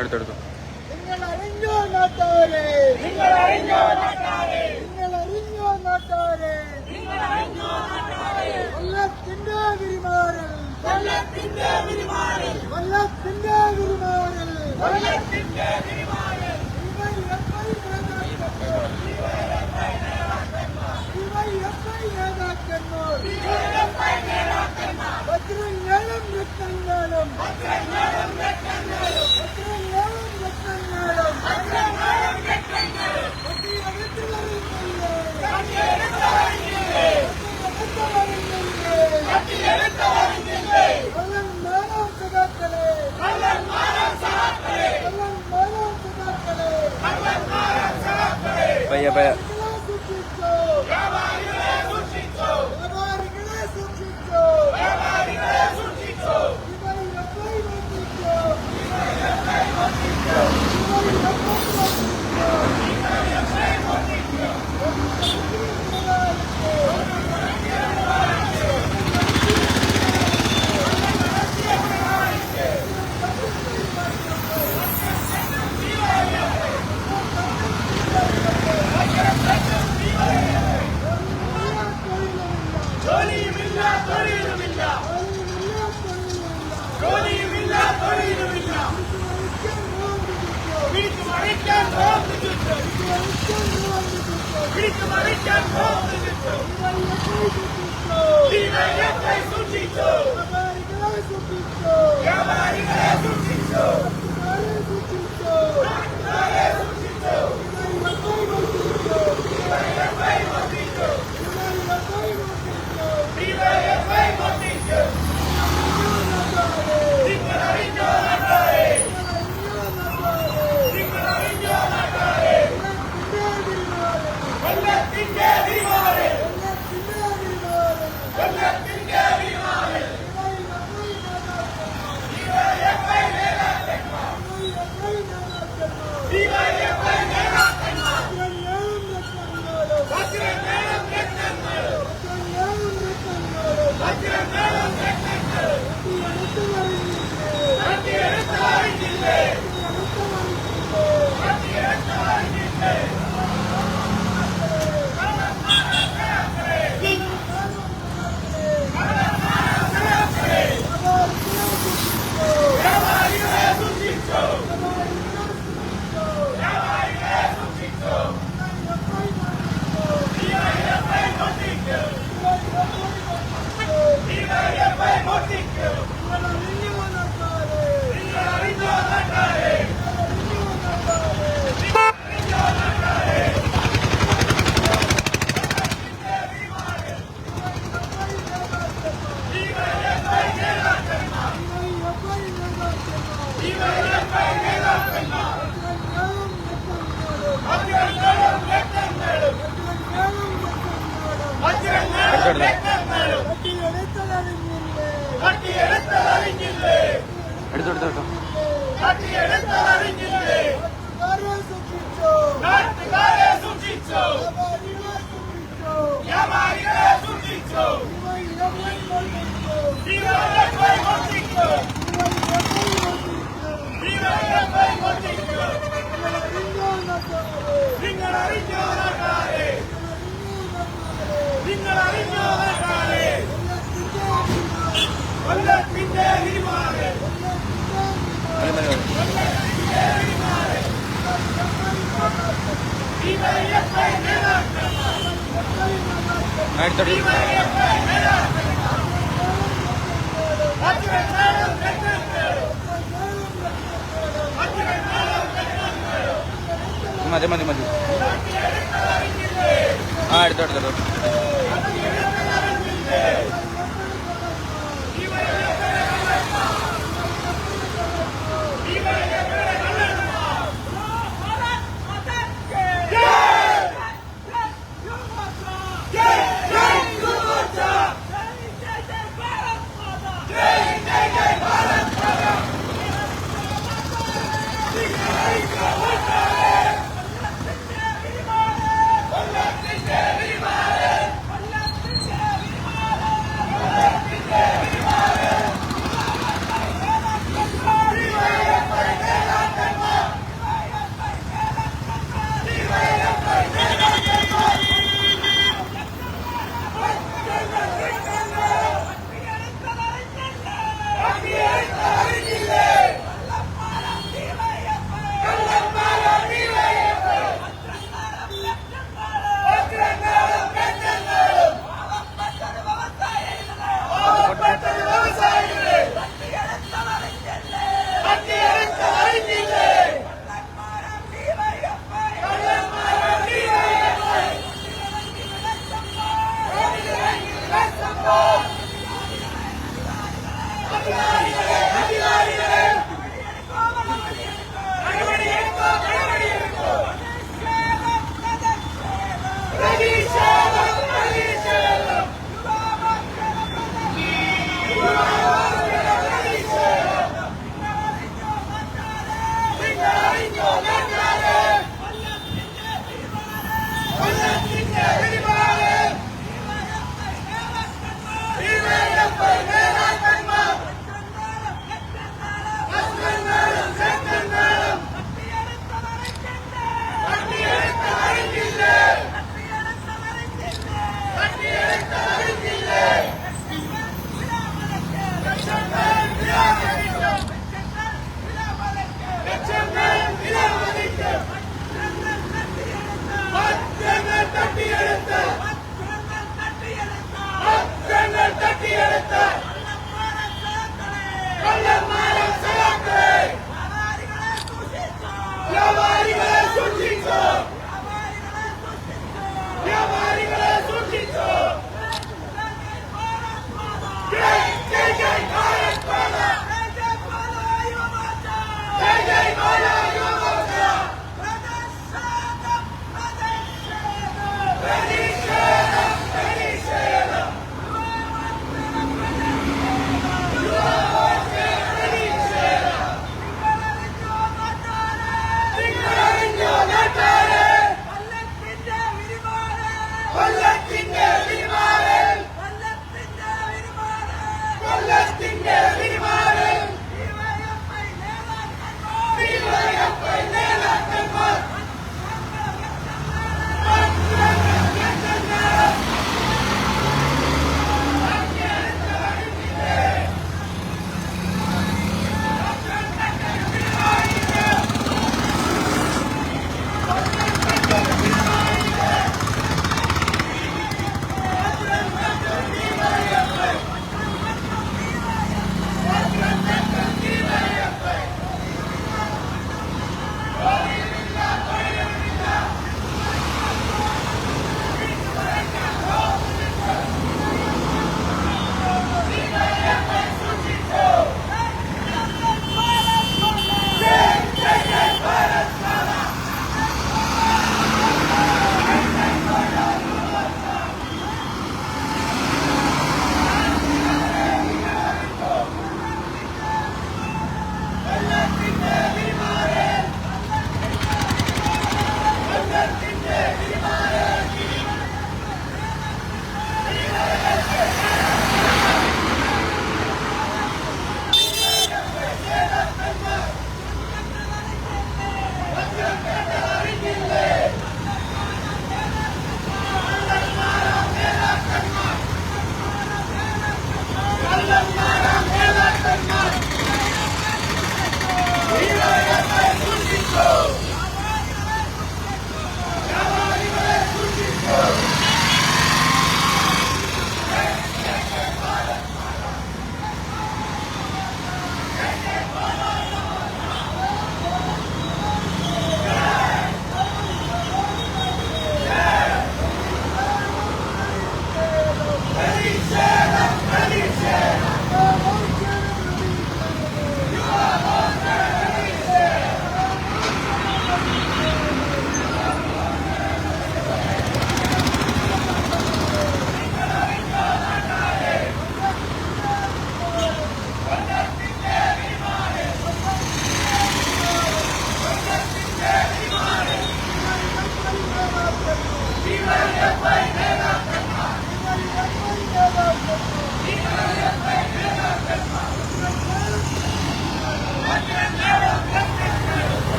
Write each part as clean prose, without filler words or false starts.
എടുത്തെടുത്തു. നിങ്ങളറിഞ്ഞോ നാട്ടാരെ, നിങ്ങളറിഞ്ഞോ നാട്ടാരെ, നിങ്ങളറിഞ്ഞോ നാട്ടാരെ, നിങ്ങളറിഞ്ഞോ നാട്ടാരെ. കൊല്ലത്തിന്റെ വിരിമാറിൽ, കൊല്ലത്തിന്റെ വിരിമാറിൽ, കൊല്ലത്തിന്റെ വിരിമാറിൽ, കൊല്ലത്തിന്റെ വിരിമാറിൽ. വജ്രങ്ങളും രത്നങ്ങളും, വജ്രങ്ങളും രത്നങ്ങളും, വജ്രങ്ങളും രത്നങ്ങളും, വജ്രങ്ങളും രത്നങ്ങളും. കട്ടിയെടുത്തവരില്ലേ, കട്ടിയെടുത്തവരില്ലേ. കള്ളൻ മാനം സഖാക്കളെ, കള്ളൻ മാനം സഖാക്കളെ, കള്ളൻ മാനം സഖാക്കളെ, കള്ളൻ മാനം സഖാക്കളെ. പയ്യ പയ്യ സൂക്ഷിച്ചോ, വ്യാപാരികളെ സൂക്ഷിച്ചോ, വ്യാപാരികളെ സൂക്ഷിച്ചോ, വ്യാപാരികളെ സൂക്ഷിച്ചോ. ജോലിയുമില്ല, തൊഴിലുമില്ല, ജോലിയുമില്ല, തൊഴിലുമില്ല. പിടിച്ചു മറിക്കാൻ പോകുന്നു ചുറ്റും, പിടിച്ചു മറിക്കാൻ പോകുന്നു ചുറ്റും. ഡിവൈഎഫ്ഐ സൂക്ഷിച്ചു, വ്യാപാരികളെ സൂക്ഷിച്ചു, നാട്ടുകാരെ സൂക്ഷിച്ചു, ഡിവൈഎഫ്ഐ മോഷ്ടിച്ചു, ഡിവൈഎഫ്ഐ മോഷ്ടിച്ചു. നിങ്ങളറിഞ്ഞോ നാട്ടാരെ, നിങ്ങളറിഞ്ഞോ നാട്ടാരെ. കൊല്ലത്തിന്റെ വിരിമാറിൽ, കൊല്ലത്തിന്റെ വിരിമാറിൽ. ഡിവൈഎഫ്ഐ നേതാക്കന്മാർ, ഡിവൈഎഫ്ഐ നേതാക്കന്മാർ. വജ്രങ്ങളും രത്നങ്ങളും, വജ്രങ്ങളും രത്നങ്ങളും. കട്ടിയെടുത്തവരില്ലേ, കട്ടിയെടുത്തവരില്ലേ. വ്യാപാരികളെ സൂക്ഷിച്ചു, വ്യാപാരികളെ സൂക്ഷിച്ചു. ഡിവൈഎഫ്ഐ മോഷ്ടിച്ചു, ഡിവൈഎഫ്ഐ മോഷ്ടിച്ചു. നിങ്ങളറിഞ്ഞോ നാട്ടാരെ, നിങ്ങളറിഞ്ഞോ നാട്ടാരെ. ഡിവൈഎഫ്ഐ നേതാക്കന്മാർ, ഡിവൈഎഫ്ഐ നേതാക്കന്മാർ. വജ്രങ്ങളും രത്നങ്ങളും, വജ്രങ്ങളും രത്നങ്ങളും. കട്ടിയെടുത്തതറിഞ്ഞില്ലേ, എടുത്തെടുത്തോട്ടോ. കട്ടിയെടുത്തതറിഞ്ഞില്ലേ. നാട്ടുകാരെ സൂക്ഷിച്ചു, വ്യാപാരികളെ സൂക്ഷിച്ചു, ഡിവൈഎഫ്ഐ മോഷ്ടിച്ചു, ഡിവൈഎഫ്ഐ മോഷ്ടിച്ചു. നിങ്ങളറിഞ്ഞോ നാട്ടാരെ, നിങ്ങളറിഞ്ഞോ നാട്ടാരെ. കൊല്ലത്തിന്റെ വിരിമാറിൽ, കൊല്ലത്തിന്റെ വിരിമാറിൽ. ഡിവൈഎഫ്ഐ നേതാക്കന്മാർ, ഡിവൈഎഫ്ഐ നേതാക്കന്മാർ. വജ്രങ്ങളും രത്നങ്ങളും, വജ്രങ്ങളും രത്നങ്ങളും. മതി മതി മതി. കട്ടിയെടുത്തതറിഞ്ഞില്ലേ, ആ എടുത്തോട്ടോ. കട്ടിയെടുത്തതറിഞ്ഞില്ലേ.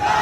Jai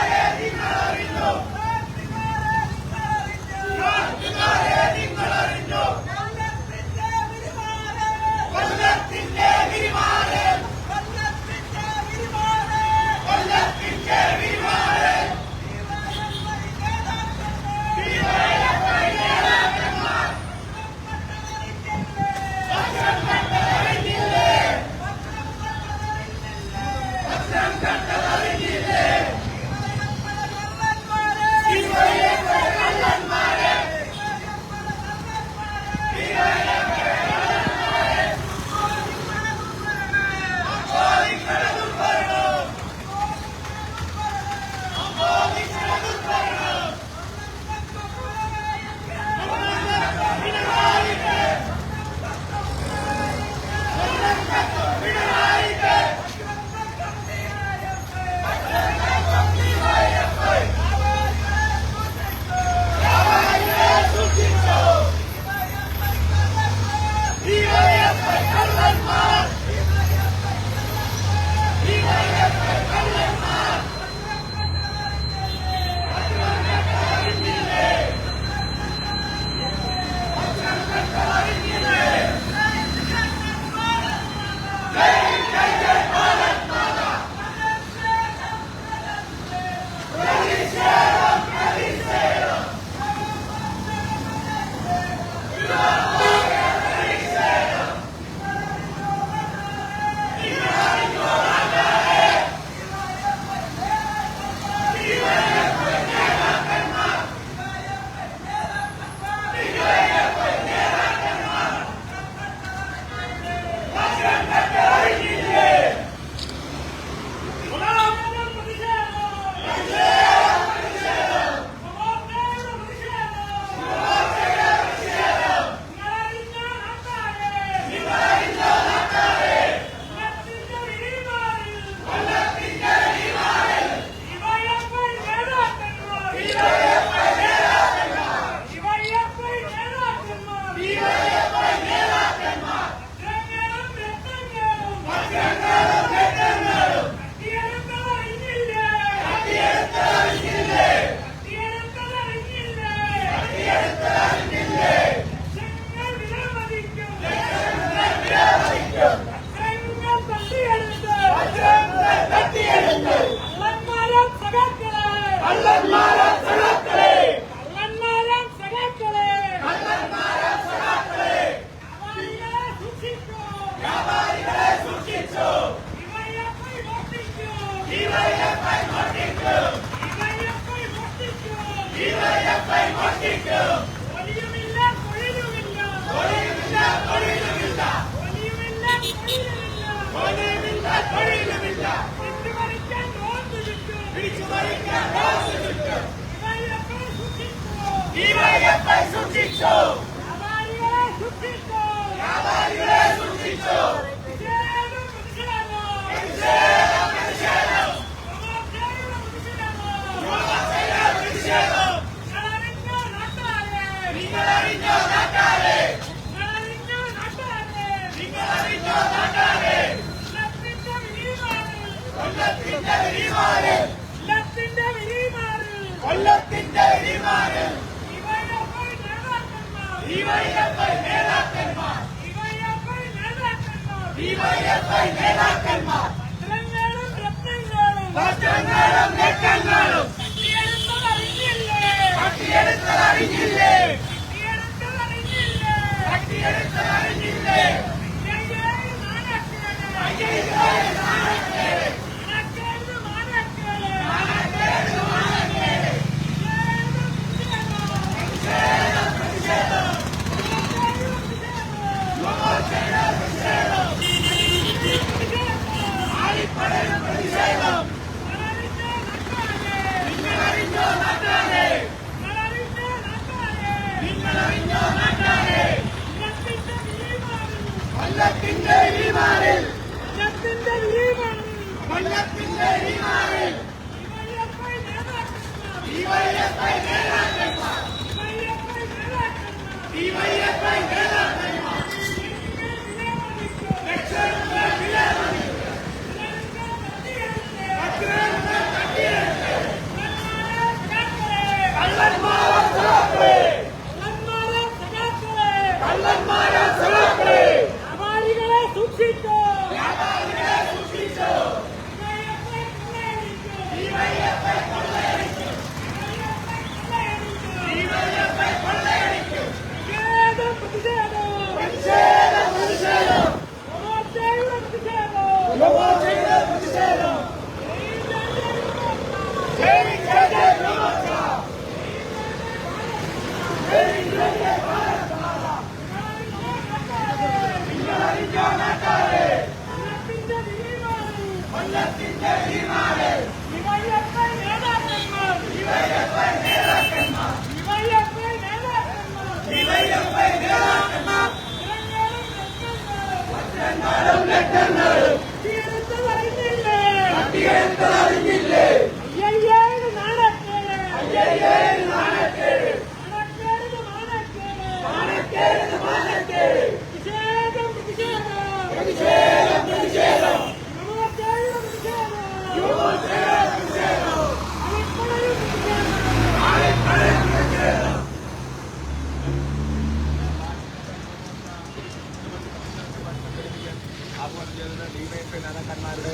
നേതാക്കന്മാരുടെ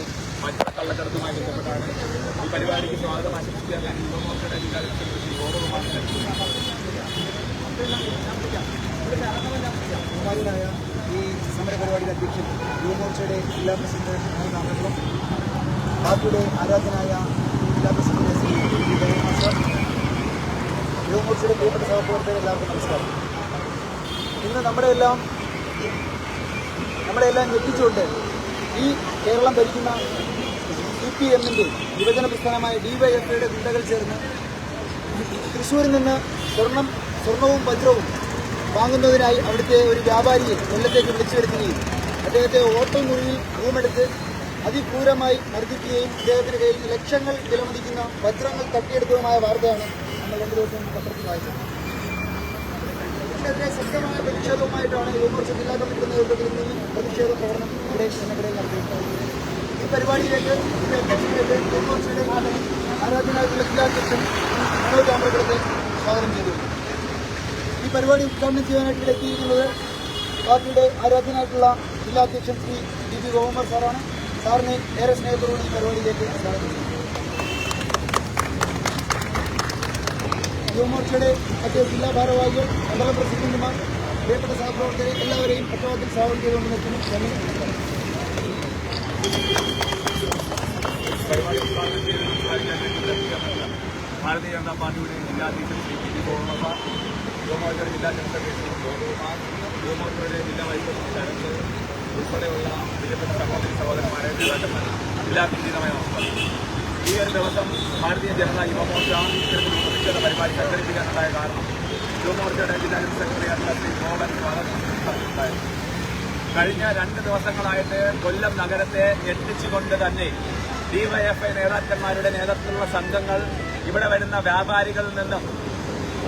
കള്ളക്കടത്തുമായി ബന്ധപ്പെട്ടാണ് ഈ പരിപാടിക്ക് സ്വാഗതം ആശംസിക്കാൻ യുവമോർച്ചയുടെ ബഹുമാനായ ഈ സമരപരിപാടിയുടെ അധ്യക്ഷൻ യുവമോർച്ചയുടെ ജില്ലാ പ്രസിഡന്റ് നാമങ്ങളും പാർട്ടിയുടെ ആരാധനായ ജില്ലാ പ്രസിഡന്റ് ശ്രീ സർ, യുവമോർച്ചയുടെ പ്രിയപ്പെട്ട സഹപ്രവർത്തകർ എല്ലാവർക്കും നമസ്കാരം. ഇന്ന് നമ്മളെല്ലാം ഞെട്ടിച്ചുകൊണ്ട് ഈ കേരളം ഭരിക്കുന്ന CPMന്റെ യുവജന പ്രസ്ഥാനമായ DYFIയുടെ ഗുണ്ടകൾ ചേർന്ന് തൃശ്ശൂരിൽ നിന്ന് സ്വർണവും വജ്രവും വാങ്ങുന്നതിനായി അവിടുത്തെ ഒരു വ്യാപാരിയെ കൊല്ലത്തേക്ക് വിളിച്ചു വരുത്തുകയും അദ്ദേഹത്തെ ഓട്ടോ മുറിയിൽ റൂമെടുത്ത് അതിക്രൂരമായി മർദ്ദിക്കുകയും അദ്ദേഹത്തിന്റെ കയ്യിൽ ലക്ഷങ്ങൾ വിലമതിക്കുന്ന വജ്രങ്ങൾ തട്ടിയെടുത്തതുമായ വാർത്തയാണ് നമ്മൾ 2 ദിവസം പത്രത്തിൽ വായിച്ചത്. ഇതിനെതിരെ ശക്തമായ പ്രതിഷേധവുമായിട്ടാണ് യുവമോർച്ച ജില്ലാ കമ്മിറ്റിയുടെ നേതൃത്വത്തിൽ ഈ പ്രതിഷേധ പ്രകടനം ഇവിടെ നടത്തിയിട്ടുള്ളത്. ഈ പരിപാടിയിലേക്ക് യുവമോർച്ചയുടെ ആരാധനായിട്ടുള്ള ജില്ലാധ്യക്ഷൻ മനോജ് ആമ്പ്രകുളത്തെ സ്വാഗതം ചെയ്തു. ഈ പരിപാടി ഉദ്ഘാടനം ചെയ്യാനായിട്ട് ഇവിടെ എത്തിയിരിക്കുന്നത് പാർട്ടിയുടെ ആരാധനായിട്ടുള്ള ജില്ലാധ്യക്ഷൻ ശ്രീ DB ഗോപകുമാർ സാറാണ്. സാറിനെ ഏറെ സ്നേഹത്തോടുകൂടി ഈ പരിപാടിയിലേക്ക് സ്വാഗതം ചെയ്തു. യുവമോർച്ചയുടെ മറ്റ് ജില്ലാ ഭാരവാഹികൾ, മണ്ഡലം പ്രസിഡന്റുമാർ, പ്രിയപ്പെട്ട സഹപ്രവർത്തകരെ എല്ലാവരെയും പട്ടണത്തിൽ സ്വാഗതം ചെയ്തുകൊണ്ട് നിർത്തുന്നു. ഭാരതീയ ജനതാ പാർട്ടിയുടെ ജില്ലാധ്യക്ഷൻ ശ്രീ DB ഗോപകുമാർ സാർ, യുവമോർച്ചയുടെ ജില്ലാ ജനറൽ സെക്രട്ടറി ഗോപകുമാർ, യുവമോർച്ചയുടെ ജില്ലാ വൈസ് പ്രസിഡന്റ് ഉൾപ്പെടെയുള്ള പ്രിയപ്പെട്ട സഹോദരി സഹോദരന്മാരെ നേതാക്കന്മാരെ എല്ലാവർക്കും ഉചിതമായ നമസ്കാരം. ഈ ഒരു ദിവസം ഭാരതീയ ജനതാ യുവമോർച്ച ഇത്തരത്തിൽ പ്രതിഷേധ പരിപാടി സംഘടിപ്പിക്കാനുണ്ടായ കാരണം യുവമോർച്ചയുടെ ജില്ലാ ജനറൽ സെക്രട്ടറിയായിട്ടുള്ള ശ്രീ മോഹൻ ഉണ്ടായിരുന്നു. കഴിഞ്ഞ 2 ദിവസങ്ങളായിട്ട് കൊല്ലം നഗരത്തെ ഞെട്ടിച്ചുകൊണ്ട് തന്നെ ഡിവൈഎഫ്ഐ നേതാക്കന്മാരുടെ നേതൃത്വത്തിലുള്ള സംഘങ്ങൾ ഇവിടെ വരുന്ന വ്യാപാരികളിൽ നിന്നും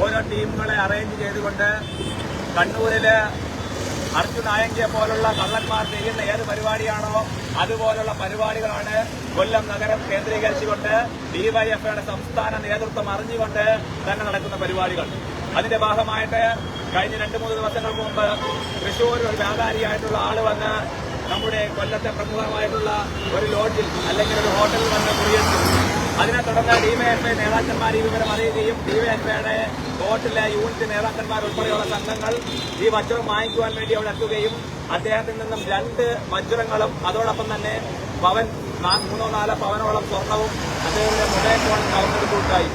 ഓരോ ടീമുകളെ അറേഞ്ച് ചെയ്തുകൊണ്ട് കണ്ണൂരില് അർജുൻ നായങ്കിയെ പോലുള്ള കള്ളന്മാർ ചെയ്യുന്ന ഏത് പരിപാടിയാണോ അതുപോലുള്ള പരിപാടികളാണ് കൊല്ലം നഗരം കേന്ദ്രീകരിച്ചുകൊണ്ട് ഡിവൈഎഫ്ഐയുടെ സംസ്ഥാന നേതൃത്വം അറിഞ്ഞുകൊണ്ട് തന്നെ നടക്കുന്ന പരിപാടികൾ. അതിന്റെ ഭാഗമായിട്ട് കഴിഞ്ഞ 2-3 ദിവസങ്ങൾക്ക് മുമ്പ് തൃശൂർ ഒരു വ്യാപാരിയായിട്ടുള്ള ആള് വന്ന് നമ്മുടെ കൊല്ലത്തെ പ്രമുഖമായിട്ടുള്ള ഒരു ലോഡ്ജിൽ അല്ലെങ്കിൽ ഒരു ഹോട്ടലിൽ വന്ന് കുടിയേറി. അതിനെ തുടർന്ന് ഡിവൈഎഫ്ഐ നേതാക്കന്മാർ ഈ വിവരം അറിയുകയും ഡിവൈഎഫ്ഐയുടെ ഹോട്ടലിലെ യൂണിറ്റ് നേതാക്കന്മാർ ഉൾപ്പെടെയുള്ള സംഘങ്ങൾ ഈ വജ്രം വാങ്ങിക്കുവാൻ വേണ്ടി അവിടെ എത്തുകയും അദ്ദേഹത്തിൽ നിന്നും 2 വജ്രങ്ങളും അതോടൊപ്പം തന്നെ 3-4 പവനോളം സ്വർണവും അദ്ദേഹത്തിന്റെ മൊബൈൽ ഫോൺ കവർന്നെടുക്കുകയുണ്ടായി.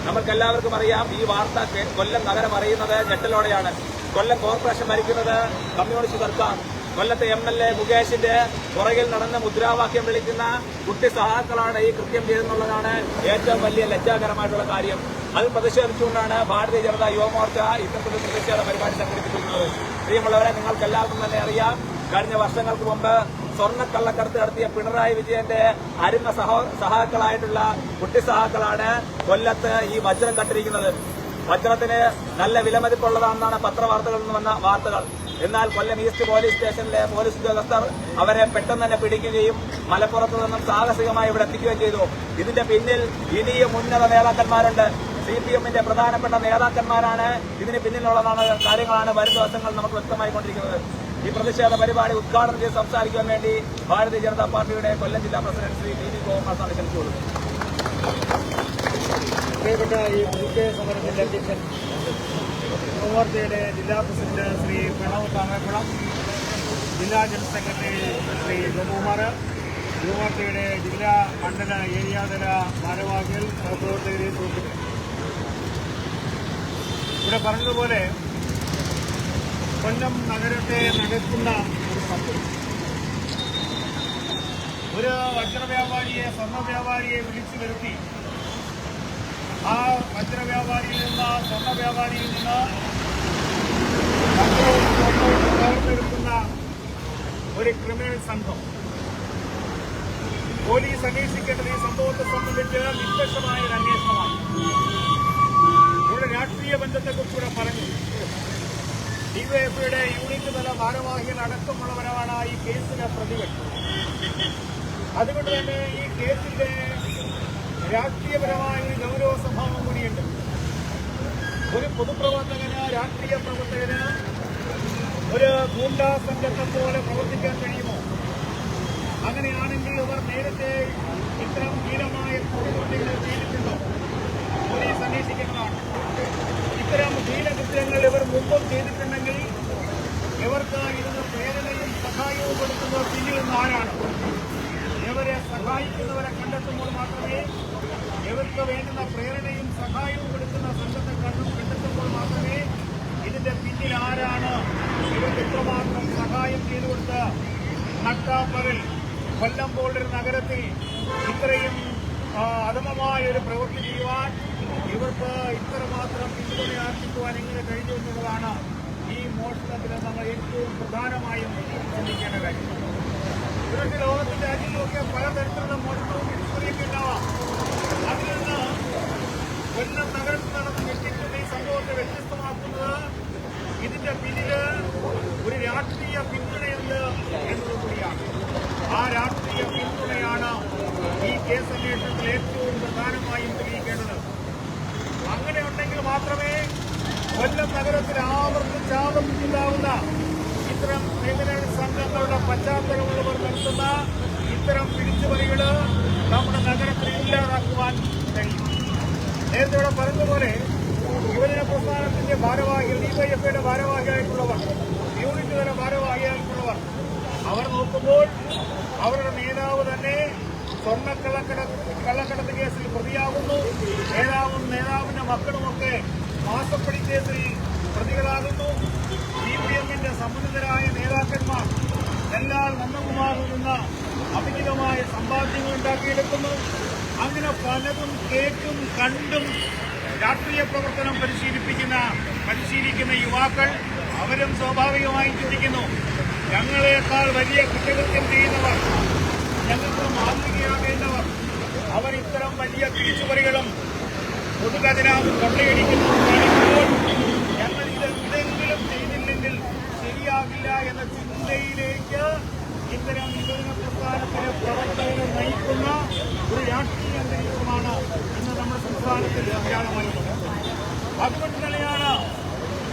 നമുക്കെല്ലാവർക്കും അറിയാം, ഈ വാർത്ത കൊല്ലം നഗരം അറിയുന്നത് ഞെട്ടലോടെയാണ്. കൊല്ലം കോർപ്പറേഷൻ ഭരിക്കുന്നത് കമ്മ്യൂണിസ്റ്റ് സർക്കാർ. കൊല്ലത്തെ MLA മുകേഷിന്റെ പുറകിൽ നടന്ന് മുദ്രാവാക്യം വിളിക്കുന്ന കുട്ടി സഹാക്കളാണ് ഈ കൃത്യം ചെയ്തെന്നുള്ളതാണ് ഏറ്റവും വലിയ ലജ്ജാകരമായിട്ടുള്ള കാര്യം. അതിൽ പ്രതിഷേധിച്ചുകൊണ്ടാണ് ഭാരതീയ ജനതാ യുവമോർച്ച ഇത്തരത്തിലുള്ള പ്രതിഷേധ പരിപാടി സംഘടിപ്പിച്ചിരിക്കുന്നത്. പ്രിയമുള്ളവരെ, നിങ്ങൾക്ക് എല്ലാവർക്കും തന്നെ അറിയാം, കഴിഞ്ഞ വർഷങ്ങൾക്ക് മുമ്പ് സ്വർണ്ണക്കള്ളക്കടത്ത് നടത്തിയ പിണറായി വിജയന്റെ അരുമ സഹാക്കളായിട്ടുള്ള കുട്ടി സഹാക്കളാണ് കൊല്ലത്ത് ഈ വജ്രം കട്ടിരിക്കുന്നത്. വജ്രത്തിന് നല്ല വിലമതിപ്പുള്ളതാണെന്നാണ് പത്രവാർത്തകളിൽ നിന്ന് വന്ന വാർത്തകൾ. എന്നാൽ കൊല്ലം ഈസ്റ്റ് പോലീസ് സ്റ്റേഷനിലെ പോലീസ് ഉദ്യോഗസ്ഥർ അവരെ പെട്ടെന്ന് തന്നെ പിടിക്കുകയും മലപ്പുറത്ത് നിന്നും സാഹസികമായി ഇവിടെ എത്തിക്കുകയും ചെയ്തു. ഇതിന്റെ പിന്നിൽ ഇനിയും ഉന്നത നേതാക്കന്മാരുണ്ട്. CPMന്റെ പ്രധാനപ്പെട്ട നേതാക്കന്മാരാണ് ഇതിന് പിന്നിലുള്ളതാണ് കാര്യങ്ങളാണ് വരും ദിവസങ്ങൾ നമുക്ക് വ്യക്തമായിക്കൊണ്ടിരിക്കുന്നത്. ഈ പ്രതിഷേധ പരിപാടി ഉദ്ഘാടനം ചെയ്ത് സംസാരിക്കാൻ വേണ്ടി ഭാരതീയ ജനതാ പാർട്ടിയുടെ കൊല്ലം ജില്ലാ പ്രസിഡന്റ് ശ്രീ ടി ഗോകുമാർ ക്ഷണിച്ചുകൊള്ളു. പ്രിയപ്പെട്ട ഈ പുതുക്കിയ സമരത്തിന്റെ അധ്യക്ഷൻ യുവമോർച്ചയുടെ ജില്ലാ പ്രസിഡന്റ് ശ്രീ പ്രണവ് താമരക്കുളം, ജില്ലാ ജനറൽ സെക്രട്ടറി ശ്രീ ഗോകുമാർ, യുവമോർച്ചയുടെ ജില്ലാ മണ്ഡല ഏരിയാതല ഭാരവാഹികൾ, സഹപ്രവർത്തകരെ, സുഹൃത്തുക്കളെ, ഇവിടെ പറഞ്ഞതുപോലെ കൊല്ലം നഗരത്തെ നടക്കുന്ന ഒരു സംഭവം, ഒരു വജ്രവ്യാപാരിയെ, സ്വർണ്ണ വ്യാപാരിയെ വിളിച്ചു വരുത്തി ആ വജ്രവ്യാപാരിയിൽ നിന്ന്, സ്വർണ്ണ വ്യാപാരിയിൽ നിന്ന് വജ്രവും സ്വർണ്ണവും കവർന്നെടുക്കുന്ന ഒരു ക്രിമിനൽ സംഘം. പോലീസ് അന്വേഷിക്കേണ്ടത് ഈ സംഭവത്തെ സംബന്ധിച്ച് നിഷ്പക്ഷമായ ഒരു അന്വേഷണമാണ്. ഇവിടെ രാഷ്ട്രീയ ബന്ധത്തെക്കുറിച്ചുകൂടെ പറഞ്ഞു. ഡിവൈഎഫ്ഐയുടെ യൂണിറ്റ് തല ഭാരവാഹികൾ അടക്കമുള്ളവരാണ് ഈ കേസിലെ പ്രതികൾ. അതുകൊണ്ട് തന്നെ ഈ കേസിന്റെ രാഷ്ട്രീയപരമായ ഒരു ഗൗരവ സ്വഭാവം കൂടിയുണ്ട്. ഒരു പൊതുപ്രവർത്തകന്, രാഷ്ട്രീയ പ്രവർത്തകന് ഒരു ഗൂണ്ടാ സംഘത്തെ പോലെ പ്രവർത്തിക്കാൻ കഴിയുമോ? അങ്ങനെയാണെങ്കിൽ ഇവർ നേരത്തെ ഇത്തരം ഹീനമായ പ്രവൃത്തികൾ ചെയ്തിട്ടുണ്ടോ? പോലീസ് അന്വേഷിക്കേണ്ടതാണ്. ഇത്തരം ഹീനകൃത്യങ്ങൾ ഇവർ മുമ്പും ചെയ്തിട്ടുണ്ടെങ്കിൽ ഇവർക്ക് ഇതിന് പ്രേരണയും സഹായവും കൊടുക്കുന്നവർ പിന്നിൽ നിന്ന് ആരാണ്? ഇവരെ സഹായിക്കുന്നവരെ കണ്ടെത്തുമ്പോൾ മാത്രമേ, ഇവർക്ക് വേണ്ടുന്ന പ്രേരണയും സഹായവും കൊടുക്കുന്ന സംഘത്തെ കണ്ടെത്തുമ്പോൾ മാത്രമേ ഇതിന്റെ പിന്നിൽ ആരാണ്, ഇവർക്ക് എത്രമാത്രം സഹായം ചെയ്തു കൊടുത്ത് നട്ടാപ്പകൽ കൊല്ലം പോലൊരു നഗരത്തിൽ ഇത്രയും അധമമായ ഒരു പ്രവൃത്തി ചെയ്യുവാൻ ഇവർക്ക് ഇത്രമാത്രം പിന്തുണയാർജിക്കുവാൻ എങ്ങനെ കഴിഞ്ഞു എന്നുള്ളതാണ് ഈ മോഷണത്തിന് നമ്മൾ ഏറ്റവും പ്രധാനമായും ചിന്തിക്കേണ്ട കാര്യം. ഇവരുടെ ലോകത്തിന്റെ രാജ്യം നോക്കിയാൽ പലതരത്തിലുള്ള മോഷണവും പിടിച്ചുപറിയൊക്കെ ഉണ്ടാവാം. അതിൽ നിന്ന് കൊല്ലം നഗരത്തിൽ നടന്ന ഞെട്ടിക്കുന്ന ഈ സംഭവത്തെ വ്യത്യസ്തമാക്കുന്നത് ഇതിന്റെ പിന്നില് ഒരു രാഷ്ട്രീയ പിന്തുണയുണ്ട് എന്നത് കൂടിയാണ്. ആ രാഷ്ട്രീയ പിന്തുണയാണ് ഈ കേസ് അന്വേഷണത്തിൽ ഏറ്റവും പ്രധാനമായും തെളിയിക്കേണ്ടത്. അങ്ങനെ ഉണ്ടെങ്കിൽ മാത്രമേ കൊല്ലം നഗരത്തിൽ ആവർത്തിച്ചാവർത്തിച്ചുണ്ടാവുന്ന ഇത്തരം ക്രിമിനൽ സംഘങ്ങളുടെ പശ്ചാത്തലമുള്ളവർ നടത്തുന്ന ഇത്തരം പിടിച്ചുപറികൾ നമ്മുടെ നഗരത്തിൽ ഇല്ലാതാക്കുവാൻ കഴിയും. നേരത്തെ ഇവിടെ പറഞ്ഞതുപോലെ യുവജന പ്രസ്ഥാനത്തിന്റെ ഭാരവാഹികൾ, ഡിവൈഎഫ്ഐയുടെ ഭാരവാഹിയായിട്ടുള്ളവർ, യൂണിറ്റ് തല ഭാരവാഹിയായിട്ടുള്ളവർ, അവർ നോക്കുമ്പോൾ അവരുടെ നേതാവ് തന്നെ സ്വർണ്ണക്കള്ളക്കടത്ത് കേസിൽ പ്രതിയാകുന്നു. നേതാവിന്റെ മക്കളുമൊക്കെ മാസപ്പടി കേസിൽ പ്രതികളാകുന്നു. CPMന്റെ സമ്മതിതരായ നേതാക്കന്മാർ നെല്ലാൽ നന്ദകുമാറിൽ നിന്ന് അഭിഹിതമായ സമ്പാദ്യങ്ങൾ ഉണ്ടാക്കിയെടുക്കുന്നു. അങ്ങനെ പലതും കേട്ടും കണ്ടും രാഷ്ട്രീയ പ്രവർത്തനം പരിശീലിക്കുന്ന യുവാക്കൾ അവരും സ്വാഭാവികമായി ചിന്തിക്കുന്നു, ഞങ്ങളെക്കാൾ വലിയ കുറ്റകൃത്യം ചെയ്യുന്നവർ, ഞങ്ങൾക്ക് മാതൃകയാകേണ്ടവർ അവർ ഇത്തരം വലിയ തിരിച്ചുപറികളും പൊതുഖജനാവ് കൊള്ളയടിക്കുന്നതും കാണുമ്പോൾ ഞങ്ങൾ ഇതെങ്കിലും ചെയ്തില്ലെങ്കിൽ ശരിയാകില്ല എന്ന ചിന്തയിലേക്ക് ഇത്തരം വിഭജന പ്രസ്ഥാനത്തിലെ പ്രവർത്തകരെ നയിക്കുന്ന ഒരു രാഷ്ട്രീയ അന്തരീക്ഷമാണ് ഇന്ന് നമ്മുടെ സംസ്ഥാനത്തിൽ അഭ്യാസമായിരുന്നത്. അതുകൊണ്ട് തന്നെയാണ്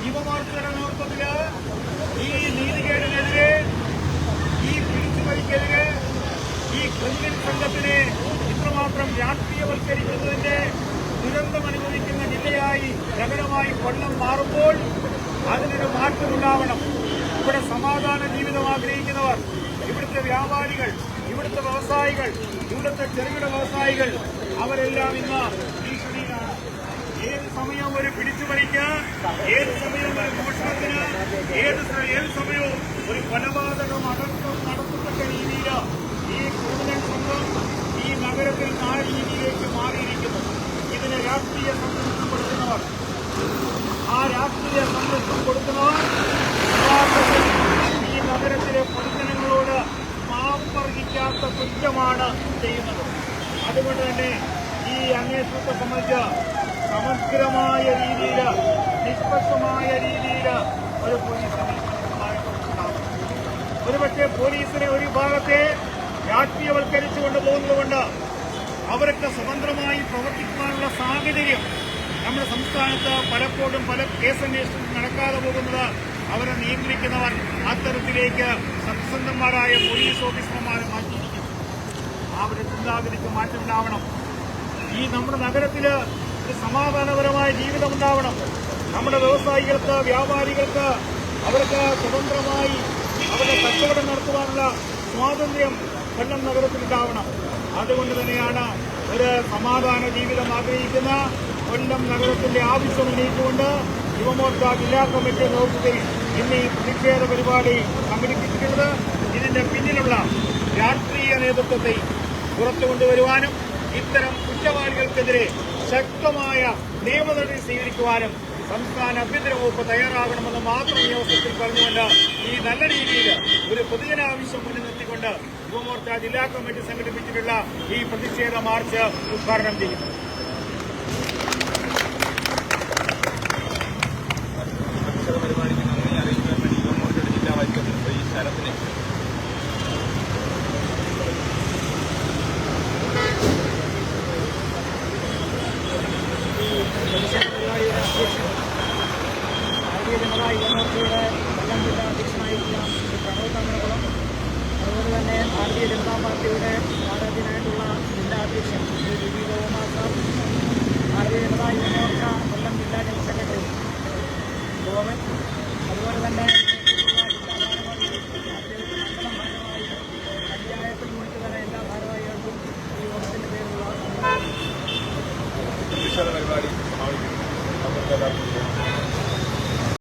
യുവമോർച്ചയുടെ നേതൃത്വത്തില് ഈ നീതികേടിനെതിരെ, ഈ പിടിച്ചുപറിക്കെതിരെ, ഈ ക്രിമിനൽ സംഘത്തിനെ ഇത്രമാത്രം രാഷ്ട്രീയവൽക്കരിക്കുന്നതിന്റെ ദുരന്തം അനുഭവിക്കുന്ന ജില്ലയായി, നഗരമായി കൊല്ലം മാറുമ്പോൾ അതിനൊരു മാറ്റമുണ്ടാവണം. ഇവിടെ സമാധാന ജീവിതം ആഗ്രഹിക്കുന്നവർ, ഇവിടുത്തെ വ്യാപാരികൾ, ഇവിടുത്തെ വ്യവസായികൾ, ഇവിടുത്തെ ചെറുകിട വ്യവസായികൾ അവരെല്ലാം ഇന്ന് ഭീഷണിയിലാണ്. ഏത് സമയവും ഒരു പിടിച്ചുപറിക്ക്, ഏത് സമയവും ഒരു മോഷണത്തിന്, ഏത് സമയവും ഒരു കൊലപാതകം നടത്തത്തക്ക രീതിയിൽ ഈ ക്രിമിനൽ സംഘം ഈ നഗരത്തിൽ ആ രീതിയിലേക്ക് മാറിയിരിക്കുന്നു. ഇതിന് രാഷ്ട്രീയ സംരക്ഷണം കൊടുക്കുന്നവർ, ആ രാഷ്ട്രീയ സംരക്ഷണം കൊടുക്കുന്നവർ ഈ നഗരത്തിലെ പൊതുജനങ്ങളോട് മാപ്പർഹിക്കാത്ത കുറ്റമാണ് ചെയ്യുന്നത്. അതുകൊണ്ട് തന്നെ ഈ അന്വേഷണത്തെ സംബന്ധിച്ച് സമഗ്രമായ രീതിയിൽ, നിഷ്പക്ഷമായ രീതിയിൽ ഒരു പോലീസ് അന്വേഷണം. ഒരുപക്ഷെ പോലീസിനെ ഒരു ഭാഗത്തെ രാഷ്ട്രീയവൽക്കരിച്ചുകൊണ്ട് പോകുന്നതുകൊണ്ട് അവർക്ക് സ്വതന്ത്രമായി പ്രവർത്തിക്കുവാനുള്ള സാഹചര്യം നമ്മുടെ സംസ്ഥാനത്ത് പലപ്പോഴും പല കേസന്വേഷണം നടക്കാതെ പോകുന്നത് അവരെ നിയന്ത്രിക്കുന്നവർ അത്തരത്തിലേക്ക് സത്യസന്ധന്മാരായ പോലീസ് ഓഫീസർമാരെ മാറ്റിയിരിക്കുന്നു. അവരുടെ ചിന്താഗതിക്ക് മാറ്റമുണ്ടാവണം. ഈ നമ്മുടെ നഗരത്തിൽ ഒരു സമാധാനപരമായ ജീവിതം ഉണ്ടാവണം. നമ്മുടെ വ്യവസായികൾക്ക്, വ്യാപാരികൾക്ക് അവർക്ക് സ്വതന്ത്രമായി അവരുടെ കച്ചവടം നടത്തുവാനുള്ള സ്വാതന്ത്ര്യം കൊല്ലം നഗരത്തിലുണ്ടാവണം. അതുകൊണ്ട് തന്നെയാണ് ഒരു സമാധാന ജീവിതം ആഗ്രഹിക്കുന്ന കൊല്ലം നഗരത്തിന്റെ ആവശ്യം ഉന്നയിച്ചുകൊണ്ട് യുവമോർച്ച ജില്ലാ കമ്മിറ്റി നേതൃത്വത്തിൽ ഇന്ന് ഈ പ്രതിഷേധ പരിപാടി സംഘടിപ്പിച്ചിട്ടുള്ളത്. ഇതിന്റെ പിന്നിലുള്ള രാഷ്ട്രീയ നേതൃത്വത്തെ പുറത്തുകൊണ്ടുവരുവാനും ഇത്തരം കുറ്റവാളികൾക്കെതിരെ ശക്തമായ നിയമനടപടി സ്വീകരിക്കുവാനും സംസ്ഥാന ആഭ്യന്തര വകുപ്പ് തയ്യാറാകണമെന്ന് മാത്രം ഈ അവസരത്തിൽ പറഞ്ഞുകൊണ്ട് ഈ നല്ല രീതിയിൽ ഒരു പൊതുജനാവശ്യം മുന്നിൽ നിർത്തിക്കൊണ്ട് യുവമോർച്ച ജില്ലാ കമ്മിറ്റി സംഘടിപ്പിച്ചിട്ടുള്ള ഈ പ്രതിഷേധ മാർച്ച് ഉദ്ഘാടനം ചെയ്യുന്നു. പരിപാടിക്ക് നന്ദി അറിയിക്കാൻ വേണ്ടി യുവമോർച്ചയുടെ ജില്ലാ വൈസ് പ്രസിഡന്റ് ഈ ശരത്തിനെ ഭാരതീയ ജനതാ യുവമോർച്ചയുടെ കൊല്ലം ജില്ലാ അധ്യക്ഷനായിട്ടുള്ള പ്രണവ് തങ്ങകുളം, അതുപോലെ തന്നെ ഭാരതീയ ജനതാ പാർട്ടിയുടെ ആരാധ്യനായിട്ടുള്ള ജില്ലാ അധ്യക്ഷൻ ശ്രീ വി ഗോകുമാർ സാർ, ഭാരതീയ ജനതാ യുവമോർച്ച കൊല്ലം ജില്ലാ ജനറൽ സെക്രട്ടറി ഗോവൻ, അതുപോലെ തന്നെ പഞ്ചായത്ത് യൂണിറ്റ് തല എല്ലാ ഭാരവാഹികൾക്കും ഈ യോഗത്തിന്റെ പേരിലുള്ള പ്രതിഷേധ പരിപാടി സമാപിക്കുന്നു.